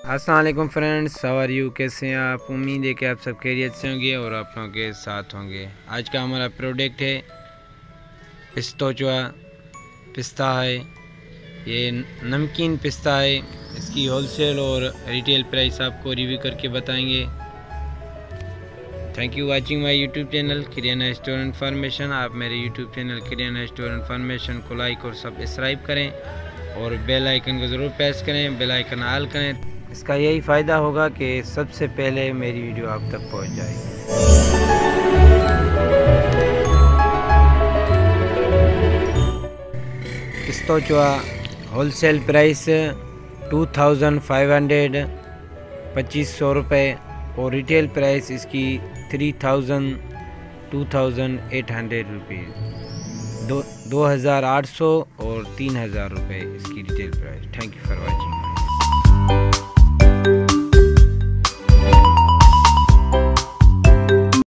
अस्सलाम वालेकुम friends, how are you, कैसे हैं आप। उम्मीद है कि आप सब खैरियत से होंगे और आप लोगों के साथ होंगे। आज का हमारा प्रोडक्ट है पिस्ता पिस्ता है। ये नमकीन पिस्ता है। इसकी होलसेल और रिटेल प्राइस आपको रिव्यू करके बताएंगे। Thank you watching my YouTube channel kirana store information. आप मेरे YouTube channel kirana store information को लाइक और सब्सक्राइब करें और बेल आइकन को ज़रूर प्रेस करें, बेल आइकन ऑल करें। इसका यही फ़ायदा होगा कि सबसे पहले मेरी वीडियो आप तक पहुंच जाएगी। पिस्ता होलसेल प्राइस 2500 2500 रुपये और रिटेल प्राइस इसकी 2800 रुपीज़ 2800 और 3000 रुपये इसकी retail price. Thank you for watching.